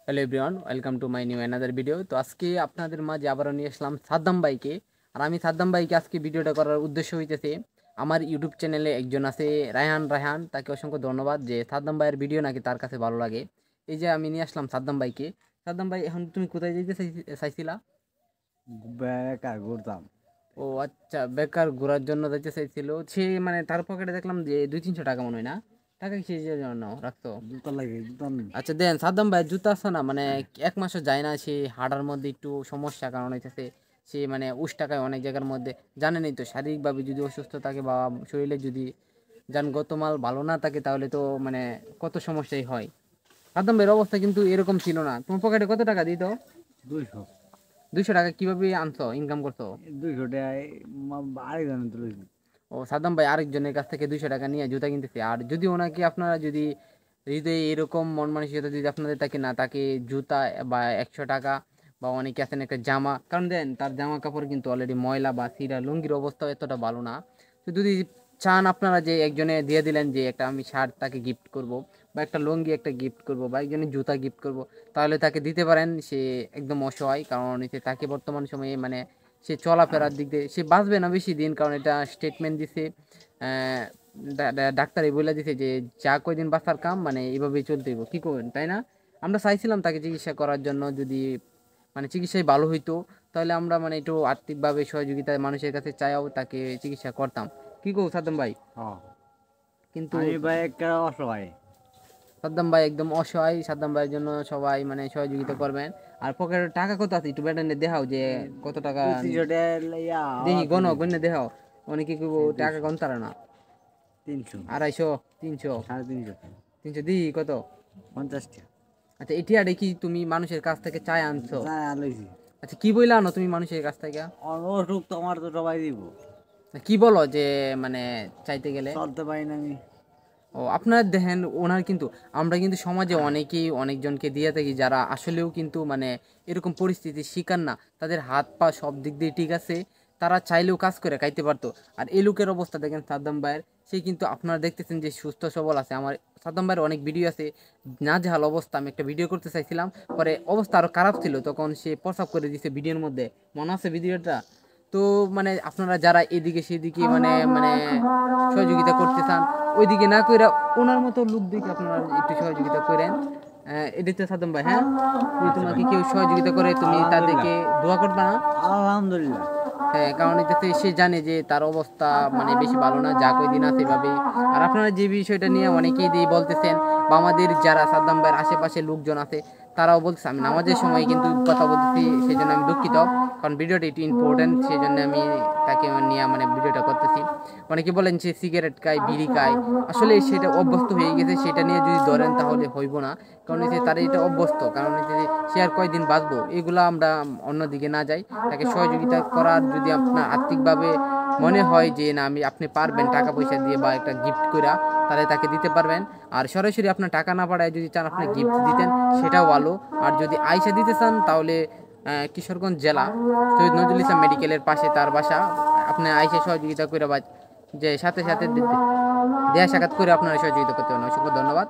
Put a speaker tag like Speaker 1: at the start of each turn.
Speaker 1: Hello everyone, welcome to my new another video. তো আজকে আপনাদের মাঝে আবারও নিয়ে আসলাম সাদ্দাম ভাইকে। আর আমি সাদ্দাম ভাইকে আজকে ভিডিওটা করার উদ্দেশ্য হইতেছে, আমার ইউটিউব চ্যানেলে একজন আছে রায়হান, তাকে অসংখ্য ধন্যবাদ যে সাদ্দাম ভাইয়ের ভিডিও নাকি তার কাছে ভালো লাগে। এই যে আমি নিয়ে আসলাম সাদ্দাম ভাইকে। সাদ্দাম ভাই, এখন তুমি কোথায় যেতে চাইছিলা?
Speaker 2: বেকার ঘুরতাম।
Speaker 1: ও আচ্ছা, বেকার ঘোরার জন্য যেতে চাইছিল সে। মানে তার পকেটে দেখলাম যে 200-300 টাকা মনে হয় না, টাকা কিসের জন্য রাখতো?
Speaker 2: জুতা লাগে জুতা নেই।
Speaker 1: আচ্ছা দেন, সাদ্দাম ভাই জুতা আছে না, মানে 1 মাসও যায় না, সে হাঁটার মধ্যে একটু সমস্যা কারণ হইতেছে সে মানে উস টাকায় অনেক জায়গার মধ্যে, জানেনই তো, শারীরিকভাবে যদি অসুস্থ থাকে বা শরীরে যদি গত মাল ভালো না থাকে তাহলে তো মানে কত সমস্যাই হয়। সাদ্দাম ভাইয়ের অবস্থা কিন্তু এরকম ছিল না। তোমার পকেটে কত টাকা দিত?
Speaker 2: 200
Speaker 1: 200 টাকা কিভাবে আনছো, ইনকাম করছো?
Speaker 2: 200 টাকায় আরেকজন তুলেছি।
Speaker 1: ও সাদ্দাম ভাই আরেকজনের কাছ থেকে 200 টাকা নিয়ে জুতা কিনতেছে। আর যদি ওনাকে আপনারা যদি হৃদয়ে এরকম মন মানসিকতা যদি আপনাদের থাকে না, তাকে জুতা বা 100 টাকা বা অনেকে আছেন একটা জামা, কারণ দেন তার জামা কাপড় কিন্তু অলরেডি ময়লা বা ছিঁড়া, লুঙ্গির অবস্থাও এতটা ভালো না। তো যদি চান আপনারা যে একজনে দিয়ে দিলেন যে একটা আমি শার্ট তাকে গিফট করব, বা একটা লুঙ্গি একটা গিফট করব, বা একজনের জুতা গিফট করব, তাহলে তাকে দিতে পারেন। সে একদম অসহায়, কারণ হচ্ছে তাকে বর্তমান সময়ে মানে সে চলাফেরার দিক দিয়ে সে বাঁচবে না বেশি দিন, কারণ এটা স্টেটমেন্ট দিছে। ডাক্তারই বলে দিছে যে যা কয়দিন বাঁচার কাম মানে এইভাবেই চলতে হইব, কি করবেন তাই না? আমরা চাইছিলাম তাকে চিকিৎসা করার জন্য, যদি মানে চিকিৎসায় ভালো হইতো তাহলে আমরা মানে একটু আর্থিকভাবে সহযোগিতা মানুষের কাছে চাইও তাকে চিকিৎসা করতাম। কি কো সাদ্দাম ভাই?
Speaker 2: হ্যাঁ,
Speaker 1: কিন্তু
Speaker 2: আমি ভাই একটা অসহায়।
Speaker 1: সাদ্দাম ভাই একদম অসহায়। সাদ্দাম ভাইয়ের জন্য সবাই মানে সহযোগিতা করবেন। আর পকেটে টাকা কত আছে একটু বেটানে দেখাও যে কত টাকা।
Speaker 2: 200 টাকা লইয়া
Speaker 1: দেখি গণ
Speaker 2: তুলেছি।
Speaker 1: গণ্যে দেখাও। অনেকে কি করবো,
Speaker 2: এই
Speaker 1: টাকা
Speaker 2: 200
Speaker 1: গণতারে না।
Speaker 2: 300
Speaker 1: 250, 300,
Speaker 2: 350
Speaker 1: দিই কত?
Speaker 2: 50 টাকা
Speaker 1: আচ্ছা, এটি আর কি তুমি মানুষের কাছ থেকে চাই আনছো?
Speaker 2: যা লইছি।
Speaker 1: আচ্ছা, কি বইলা আনো তুমি মানুষের কাছ থেকে?
Speaker 2: অসুখ তো আমার তো সবাই দিব।
Speaker 1: কি বলো যে মানে চাইতে গেলে?
Speaker 2: চলতে পারি না আমি।
Speaker 1: ও আপনারা দেখেন ওনার কিন্তু, আমরা কিন্তু সমাজে অনেকেই অনেকজনকে দিয়ে থাকি যারা আসলেও কিন্তু মানে এরকম পরিস্থিতির শিকার না, তাদের হাত পা সব দিক দিয়ে ঠিক আছে, তারা চাইলেও কাজ করে খাইতে পারতো। আর এই লোকের অবস্থা দেখেন সাদ্দাম ভাইয়ের, সে কিন্তু আপনারা দেখতেছেন যে সুস্থ সবল আছে। আমার সাদ্দাম ভাইয়ের অনেক ভিডিও আছে, নাজেহাল অবস্থা। আমি একটা ভিডিও করতে চাইছিলাম, পরে অবস্থা আরো খারাপ ছিল, তখন সে প্রস্রাব করে দিছে ভিডিওর মধ্যে, মনে আছে ভিডিওটা? তো মানে আপনারা যারা এদিকে সেদিকে মানে মানে সহযোগিতা করতে চান, ওইদিকে না কইরা ওনার মতো লোক দিকে আপনারা একটু সহযোগিতা করেন। এটা তো সাদম ভাই, হ্যাঁ, যদি
Speaker 2: আচ্ছা ভাই,
Speaker 1: তোমাকে কেউ সহযোগিতা করে তুমি
Speaker 2: আলহামদুলিল্লাহ।
Speaker 1: তাদেরকে দোয়া করবা না?
Speaker 2: আলহামদুলিল্লাহ।
Speaker 1: হ্যাঁ, কারণ এটাতে সে জানে যে তার অবস্থা মানে বেশি ভালো না, যা কয়দিন আছে এভাবেই। আর আপনারা যে বিষয়টা নিয়ে অনেকেই দিয়ে বলতেছেন, বা আমাদের যারা সাদ্দাম ভাইয়ের আশেপাশে লোকজন আছে তারাও বলতেছে, আমি নামাজের সময় কিন্তু কথা বলতেছি, সেই জন্য আমি দুঃখিত, কারণ ভিডিওটা একটু ইম্পর্টেন্ট, সেই জন্য আমি তাকে নিয়ে মানে ভিডিওটা করতেছি। অনেকে বলেন যে সিগারেট খায়, বিড়ি খায়, আসলে সেটা অভ্যস্ত হয়ে গেছে, সেটা নিয়ে যদি ধরেন তাহলে হইব না, কারণ হচ্ছে তার এটা অভ্যস্ত, কারণ হচ্ছে যে সে আর কয়দিন বাঁচবো, এগুলা আমরা অন্যদিকে না যাই। তাকে সহযোগিতা করার যদি আপনার আর্থিকভাবে মনে হয় যে না আমি আপনি পারবেন টাকা পয়সা দিয়ে বা একটা গিফট করা, তাহলে তাকে দিতে পারবেন। আর সরাসরি আপনার টাকা না পাঠায় যদি চান আপনি গিফট দিতেন, সেটাও ভালো। আর যদি আইসা দিতে চান তাহলে কিশোরগঞ্জ জেলা শহীদ নজরুল ইসলাম মেডিকেলের পাশে তার বাসা, আপনি আইসা সহযোগিতা করে বা যে সাথে সাথে দেয়া সাক্ষাৎ করে আপনারা সহযোগিতা করতে পারেন। অসংখ্য ধন্যবাদ।